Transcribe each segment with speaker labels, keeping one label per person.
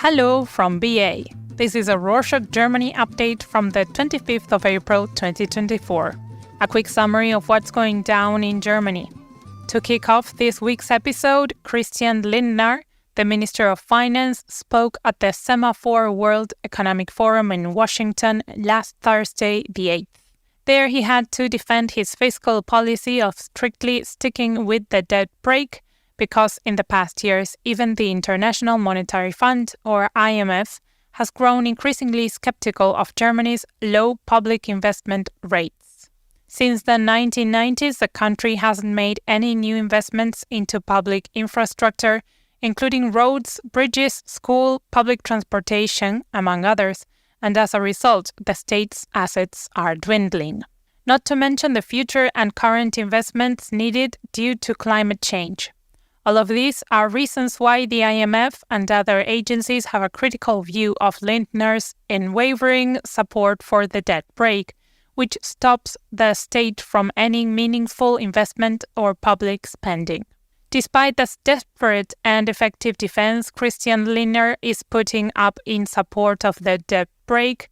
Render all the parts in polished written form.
Speaker 1: Hello from BA. This is a Rorschach Germany update from the 25th of April 2024. A quick summary of what's going down in Germany. To kick off this week's episode, Christian Lindner, the Minister of Finance, spoke at the Semaphore World Economic Forum in Washington last Thursday, the 8th. There he had to defend his fiscal policy of strictly sticking with the debt brake, because in the past years, even the International Monetary Fund, or IMF, has grown increasingly skeptical of Germany's low public investment rates. Since the 1990s, the country hasn't made any new investments into public infrastructure, including roads, bridges, school, public transportation, among others, and as a result, the state's assets are dwindling. Not to mention the future and current investments needed due to climate change. All of these are reasons why the IMF and other agencies have a critical view of Lindner's unwavering support for the debt brake, which stops the state from any meaningful investment or public spending. Despite this desperate and effective defense Christian Lindner is putting up in support of the debt brake,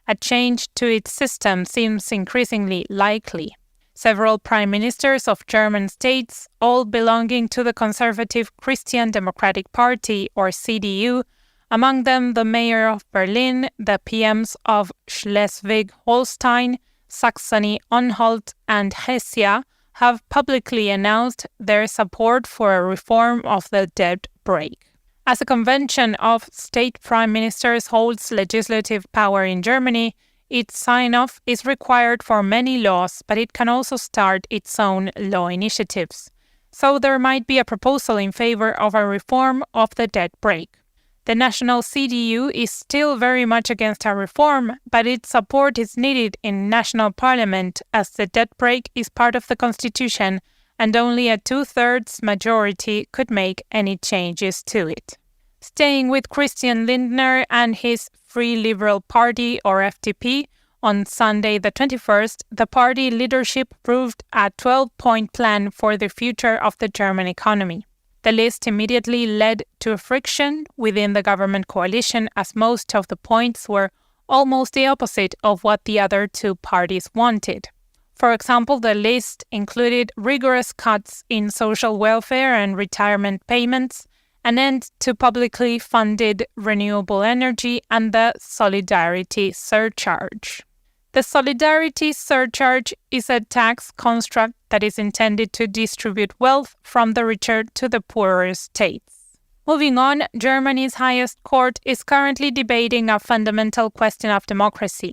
Speaker 1: a change to its system seems increasingly likely. Several prime ministers of German states, all belonging to the conservative Christian Democratic Party, or CDU, among them the mayor of Berlin, the PMs of Schleswig-Holstein, Saxony-Anhalt, and Hesse, have publicly announced their support for a reform of the debt brake. As a convention of state prime ministers holds legislative power in Germany, its sign-off is required for many laws, but it can also start its own law initiatives. So there might be a proposal in favor of a reform of the debt brake. The national CDU is still very much against a reform, but its support is needed in national parliament as the debt brake is part of the constitution and only a two-thirds majority could make any changes to it. Staying with Christian Lindner and his Free Liberal Party, or FDP, on Sunday the 21st, the party leadership approved a 12-point plan for the future of the German economy. The list immediately led to a friction within the government coalition, as most of the points were almost the opposite of what the other two parties wanted. For example, the list included rigorous cuts in social welfare and retirement payments, an end to publicly funded renewable energy, and the solidarity surcharge. The solidarity surcharge is a tax construct that is intended to distribute wealth from the richer to the poorer states. Moving on, Germany's highest court is currently debating a fundamental question of democracy.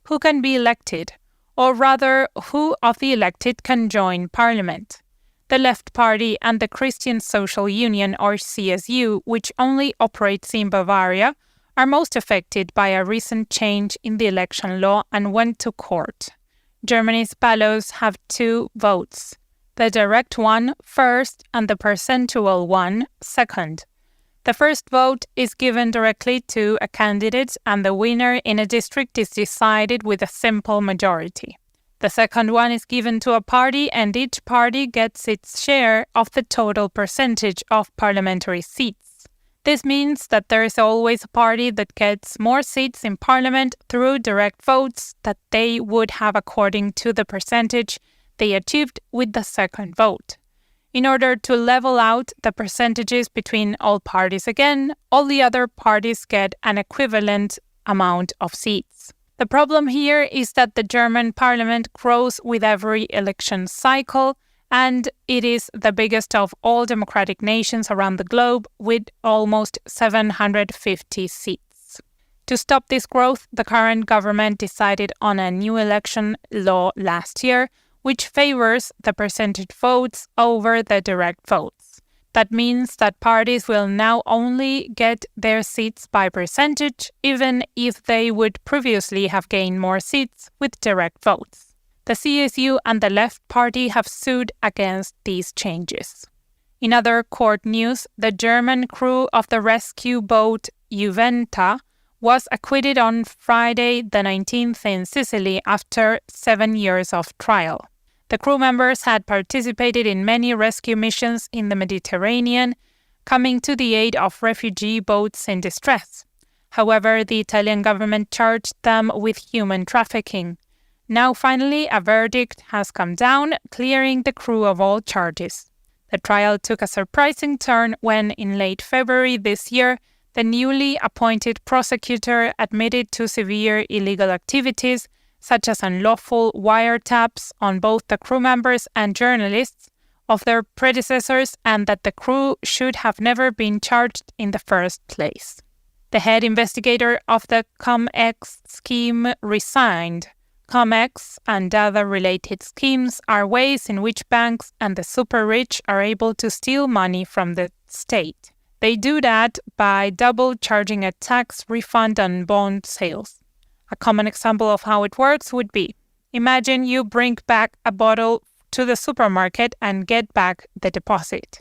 Speaker 1: Who can be elected? Or rather, who of the elected can join parliament? The Left Party and the Christian Social Union, or CSU, which only operates in Bavaria, are most affected by a recent change in the election law and went to court. Germany's ballots have two votes, the direct one first and the percentual one second. The first vote is given directly to a candidate and the winner in a district is decided with a simple majority. The second one is given to a party and each party gets its share of the total percentage of parliamentary seats. This means that there is always a party that gets more seats in parliament through direct votes that they would have according to the percentage they achieved with the second vote. In order to level out the percentages between all parties again, all the other parties get an equivalent amount of seats. The problem here is that the German parliament grows with every election cycle, and it is the biggest of all democratic nations around the globe with almost 750 seats. To stop this growth, the current government decided on a new election law last year, which favors the percentage votes over the direct votes. That means that parties will now only get their seats by percentage, even if they would previously have gained more seats with direct votes. The CSU and the Left Party have sued against these changes. In other court news, the German crew of the rescue boat Juventa was acquitted on Friday the 19th in Sicily after 7 years of trial. The crew members had participated in many rescue missions in the Mediterranean, coming to the aid of refugee boats in distress. However, the Italian government charged them with human trafficking. Now, finally, a verdict has come down, clearing the crew of all charges. The trial took a surprising turn when, in late February this year, the newly appointed prosecutor admitted to severe illegal activities, such as unlawful wiretaps on both the crew members and journalists of their predecessors, and that the crew should have never been charged in the first place. The head investigator of the Cum Ex scheme resigned. Cum Ex and other related schemes are ways in which banks and the super-rich are able to steal money from the state. They do that by double charging a tax refund on bond sales. A common example of how it works would be, imagine you bring back a bottle to the supermarket and get back the deposit.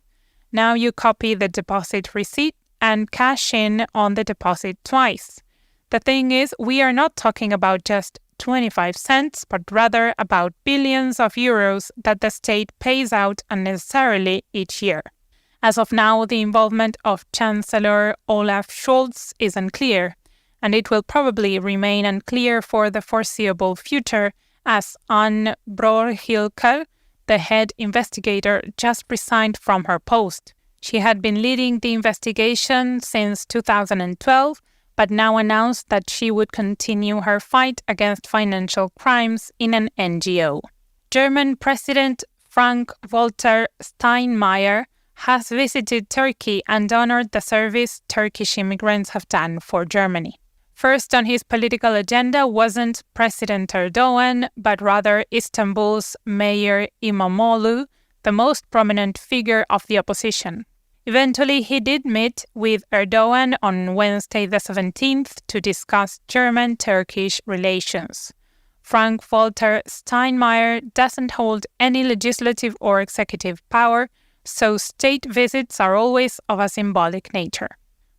Speaker 1: Now you copy the deposit receipt and cash in on the deposit twice. The thing is, we are not talking about just 25 cents, but rather about billions of euros that the state pays out unnecessarily each year. As of now, the involvement of Chancellor Olaf Scholz is unclear, and it will probably remain unclear for the foreseeable future as Anne Brohilker, the head investigator, just resigned from her post. She had been leading the investigation since 2012, but now announced that she would continue her fight against financial crimes in an NGO. German President Frank-Walter Steinmeier has visited Turkey and honored the service Turkish immigrants have done for Germany. First on his political agenda wasn't President Erdogan, but rather Istanbul's Mayor İmamoğlu, the most prominent figure of the opposition. Eventually, he did meet with Erdogan on Wednesday the 17th to discuss German-Turkish relations. Frank-Walter Steinmeier doesn't hold any legislative or executive power, so state visits are always of a symbolic nature.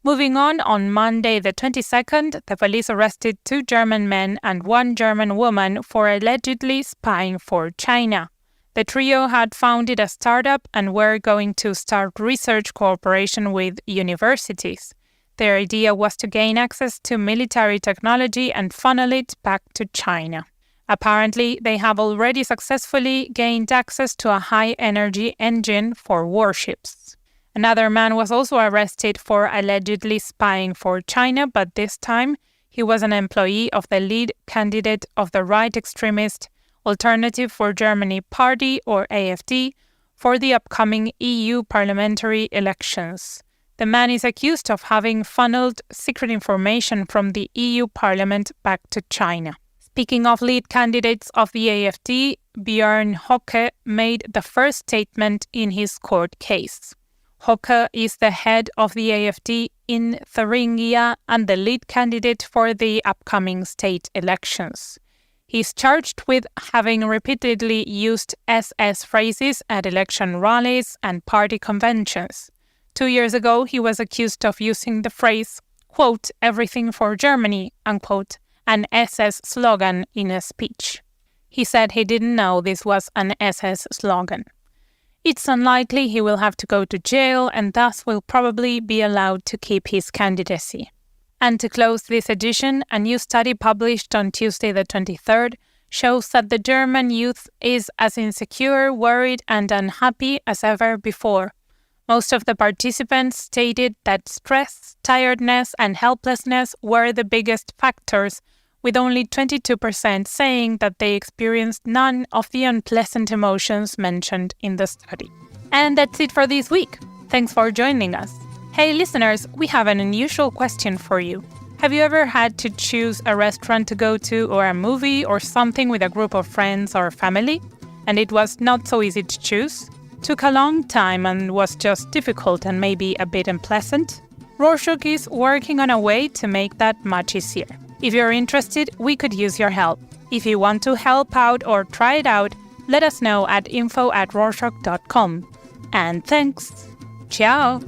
Speaker 1: Moving on Monday the 22nd, the police arrested 2 German men and 1 German woman for allegedly spying for China. The trio had founded a startup and were going to start research cooperation with universities. Their idea was to gain access to military technology and funnel it back to China. Apparently, they have already successfully gained access to a high-energy engine for warships. Another man was also arrested for allegedly spying for China, but this time he was an employee of the lead candidate of the right extremist Alternative for Germany Party, or AfD, for the upcoming EU parliamentary elections. The man is accused of having funneled secret information from the EU Parliament back to China. Speaking of lead candidates of the AfD, Björn Höcke made the first statement in his court case. Höcke is the head of the AfD in Thuringia and the lead candidate for the upcoming state elections. He is charged with having repeatedly used SS phrases at election rallies and party conventions. 2 years ago, he was accused of using the phrase, quote, "everything for Germany," unquote, an SS slogan in a speech. He said he didn't know this was an SS slogan. It's unlikely he will have to go to jail and thus will probably be allowed to keep his candidacy. And to close this edition, a new study published on Tuesday the 23rd shows that the German youth is as insecure, worried, and unhappy as ever before. Most of the participants stated that stress, tiredness, and helplessness were the biggest factors, with only 22% saying that they experienced none of the unpleasant emotions mentioned in the study. And that's it for this week. Thanks for joining us. Hey listeners, we have an unusual question for you. Have you ever had to choose a restaurant to go to or a movie or something with a group of friends or family, and it was not so easy to choose? Took a long time and was just difficult and maybe a bit unpleasant? Rorschach is working on a way to make that much easier. If you're interested, we could use your help. If you want to help out or try it out, let us know at info@rorschach.com. And thanks! Ciao!